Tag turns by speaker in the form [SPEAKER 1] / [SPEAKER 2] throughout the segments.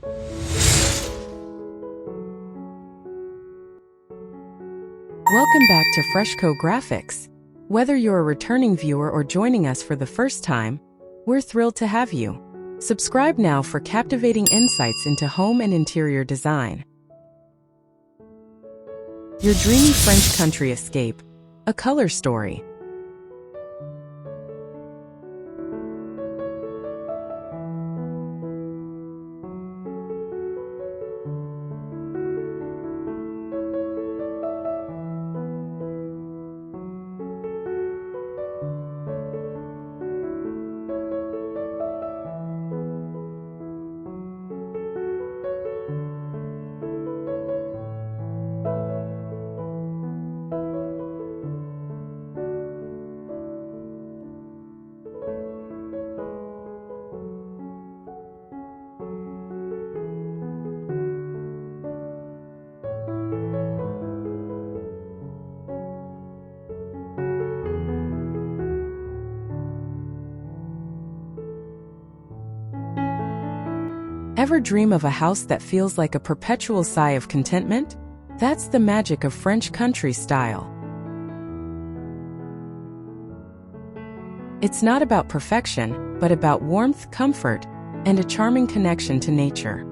[SPEAKER 1] Welcome back to Freshco Graphics. Whether you're a returning viewer or joining us for the first time, we're thrilled to have you. Subscribe now for captivating insights into home and interior design. Your dreamy French country escape, a color story. Ever dream of a house that feels like a perpetual sigh of contentment? That's the magic of French country style. It's not about perfection, but about warmth, comfort, and a charming connection to nature.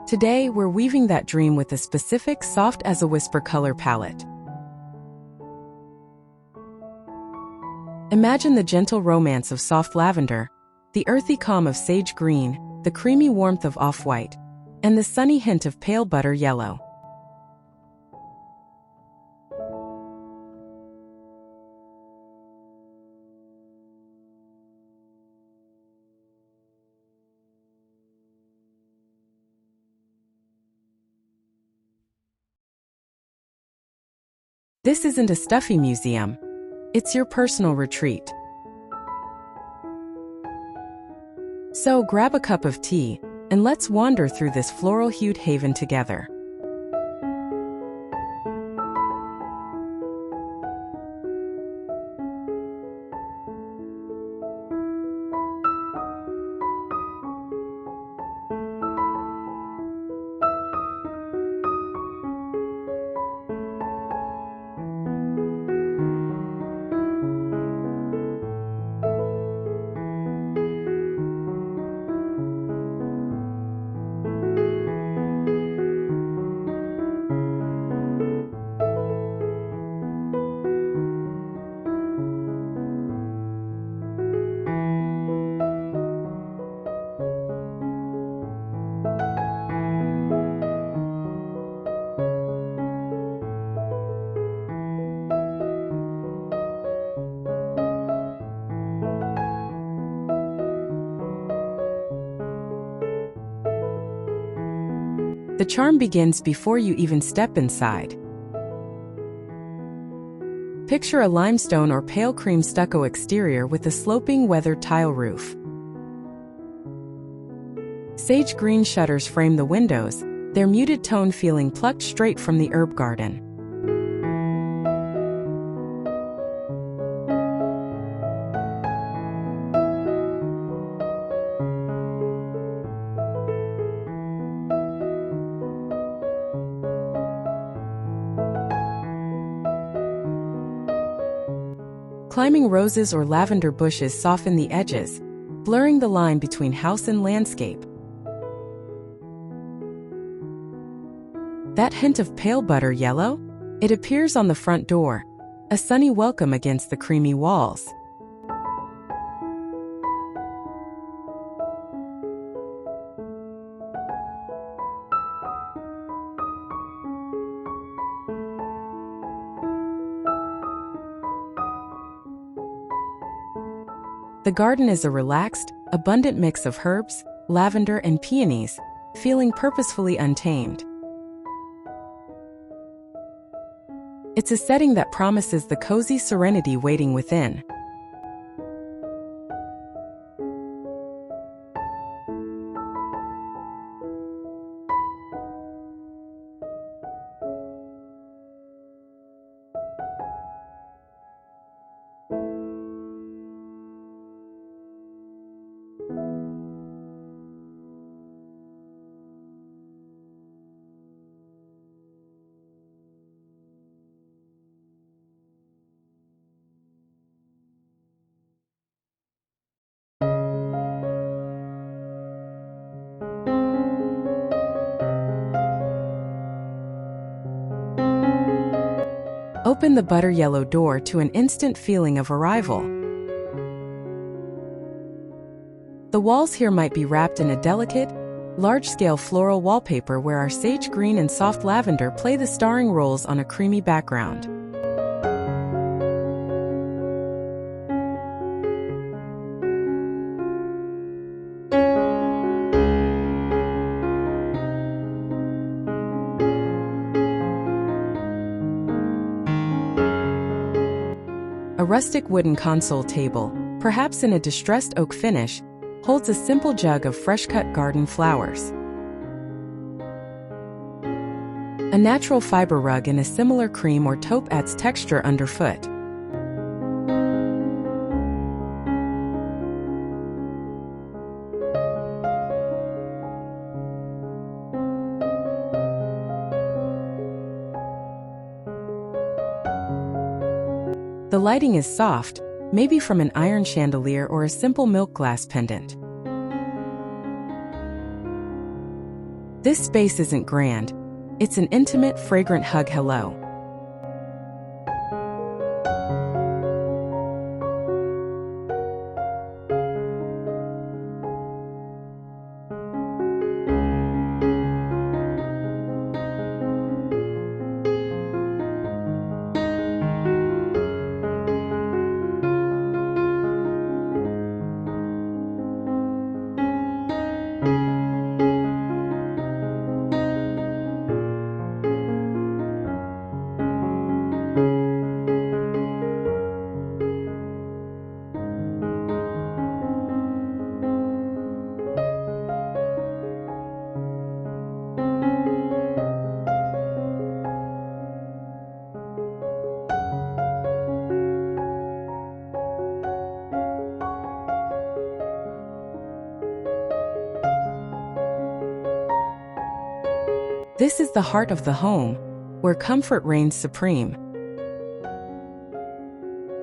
[SPEAKER 1] Today, we're weaving that dream with a specific soft-as-a-whisper color palette. Imagine the gentle romance of soft lavender, the earthy calm of sage green, the creamy warmth of off-white, and the sunny hint of pale butter yellow. This isn't a stuffy museum. It's your personal retreat. So grab a cup of tea, and let's wander through this floral-hued haven together. The charm begins before you even step inside. Picture a limestone or pale cream stucco exterior with a sloping weathered tile roof. Sage green shutters frame the windows, their muted tone feeling plucked straight from the herb garden. Climbing roses or lavender bushes soften the edges, blurring the line between house and landscape. That hint of pale butter yellow? It appears on the front door, a sunny welcome against the creamy walls. The garden is a relaxed, abundant mix of herbs, lavender, and peonies, feeling purposefully untamed. It's a setting that promises the cozy serenity waiting within. Open the butter yellow door to an instant feeling of arrival. The walls here might be wrapped in a delicate, large-scale floral wallpaper where our sage green and soft lavender play the starring roles on a creamy background. A rustic wooden console table, perhaps in a distressed oak finish, holds a simple jug of fresh-cut garden flowers. A natural fiber rug in a similar cream or taupe adds texture underfoot. The lighting is soft, maybe from an iron chandelier or a simple milk glass pendant. This space isn't grand, it's an intimate, fragrant hug hello. This is the heart of the home, where comfort reigns supreme.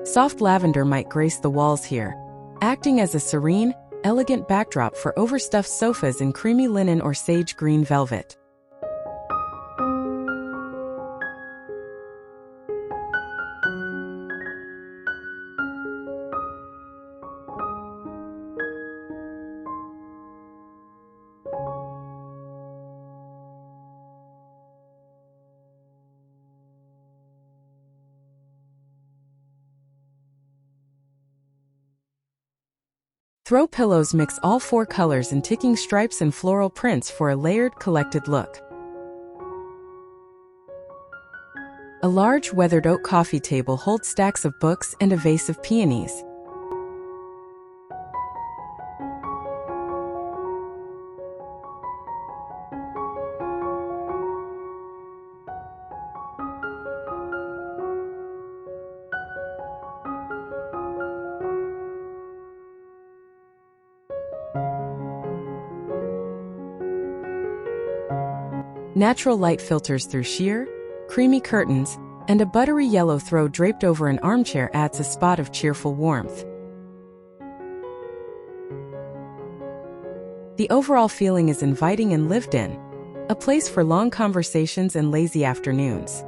[SPEAKER 1] Soft lavender might grace the walls here, acting as a serene, elegant backdrop for overstuffed sofas in creamy linen or sage green velvet. Throw pillows mix all four colors in ticking stripes and floral prints for a layered, collected look. A large weathered oak coffee table holds stacks of books and a vase of peonies. Natural light filters through sheer, creamy curtains, and a buttery yellow throw draped over an armchair adds a spot of cheerful warmth. The overall feeling is inviting and lived in, a place for long conversations and lazy afternoons.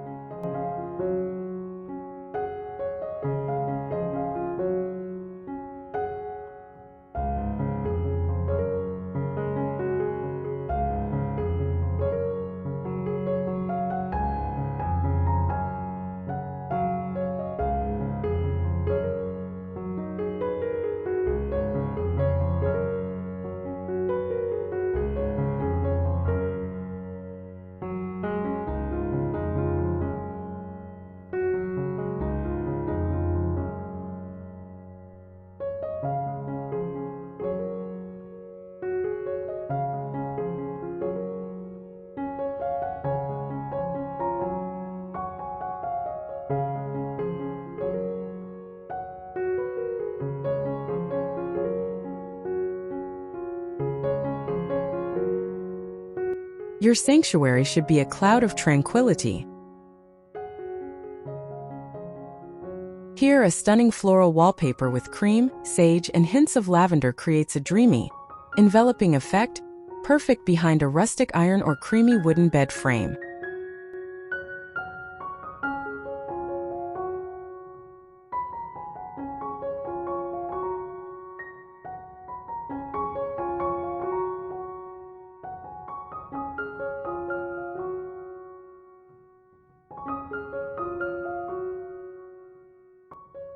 [SPEAKER 1] Your sanctuary should be a cloud of tranquility. Here, a stunning floral wallpaper with cream, sage, and hints of lavender creates a dreamy, enveloping effect, perfect behind a rustic iron or creamy wooden bed frame.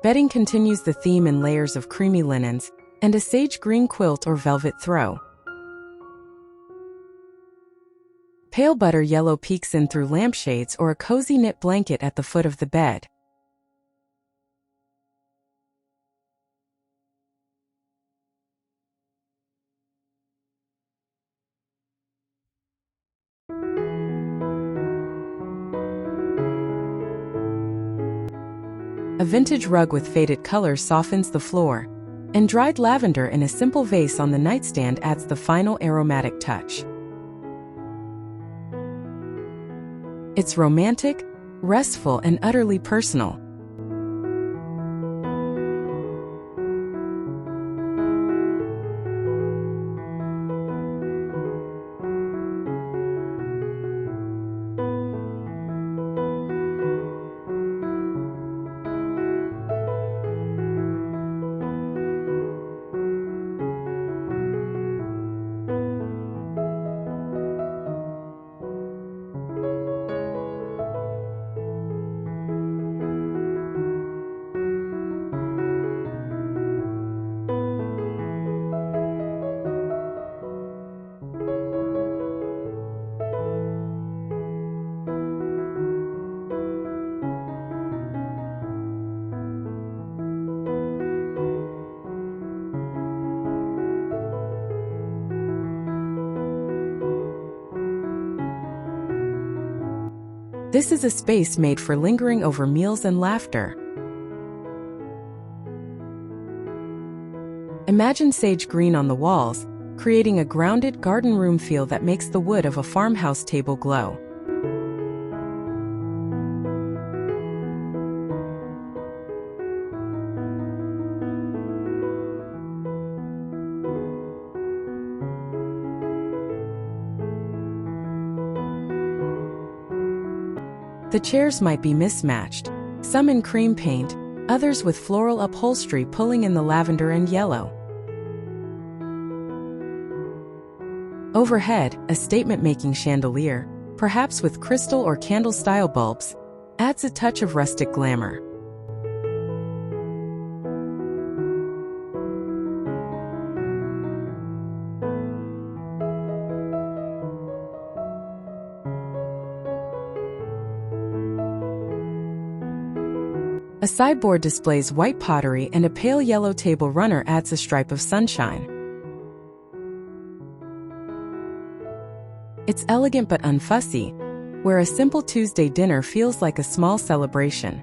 [SPEAKER 1] Bedding continues the theme in layers of creamy linens and a sage green quilt or velvet throw. Pale butter yellow peeks in through lampshades or a cozy knit blanket at the foot of the bed. A vintage rug with faded colors softens the floor, and dried lavender in a simple vase on the nightstand adds the final aromatic touch. It's romantic, restful, and utterly personal. This is a space made for lingering over meals and laughter. Imagine sage green on the walls, creating a grounded garden room feel that makes the wood of a farmhouse table glow. The chairs might be mismatched, some in cream paint, others with floral upholstery pulling in the lavender and yellow. Overhead, a statement-making chandelier, perhaps with crystal or candle-style bulbs, adds a touch of rustic glamour. A sideboard displays white pottery and a pale yellow table runner adds a stripe of sunshine. It's elegant but unfussy, where a simple Tuesday dinner feels like a small celebration.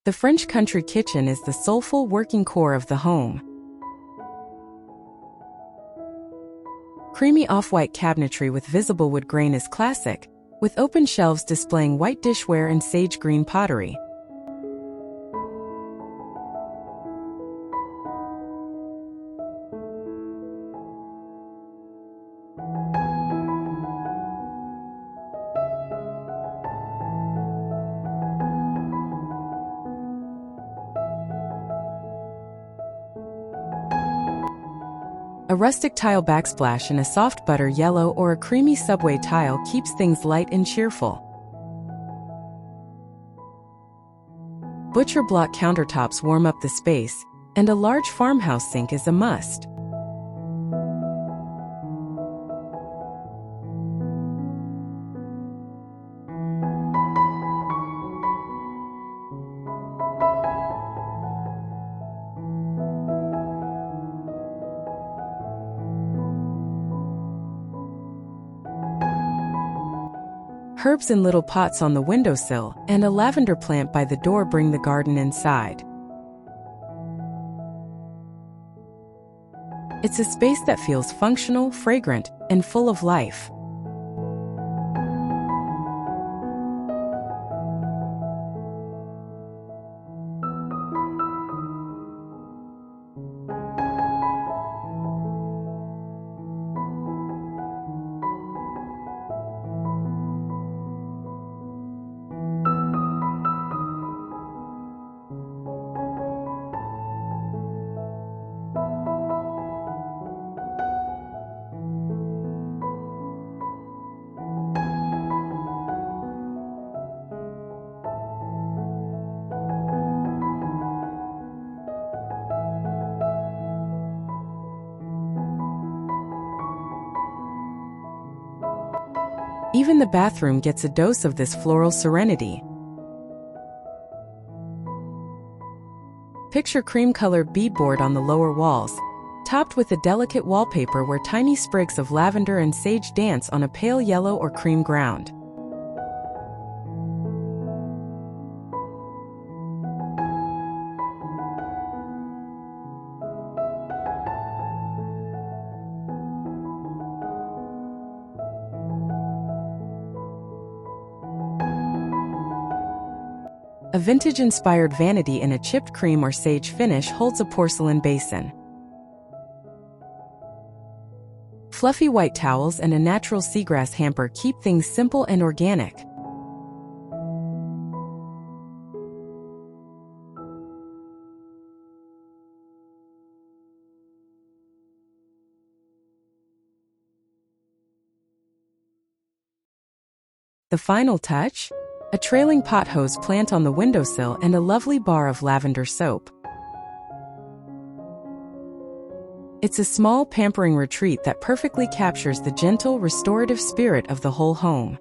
[SPEAKER 1] The French country kitchen is the soulful working core of the home. Creamy off-white cabinetry with visible wood grain is classic, with open shelves displaying white dishware and sage green pottery. A rustic tile backsplash in a soft butter yellow or a creamy subway tile keeps things light and cheerful. Butcher block countertops warm up the space, and a large farmhouse sink is a must. Herbs in little pots on the windowsill and a lavender plant by the door bring the garden inside. It's a space that feels functional, fragrant, and full of life. Even the bathroom gets a dose of this floral serenity. Picture cream-colored beadboard on the lower walls, topped with a delicate wallpaper where tiny sprigs of lavender and sage dance on a pale yellow or cream ground. A vintage-inspired vanity in a chipped cream or sage finish holds a porcelain basin. Fluffy white towels and a natural seagrass hamper keep things simple and organic. The final touch? A trailing pothose plant on the windowsill and a lovely bar of lavender soap. It's a small, pampering retreat that perfectly captures the gentle, restorative spirit of the whole home.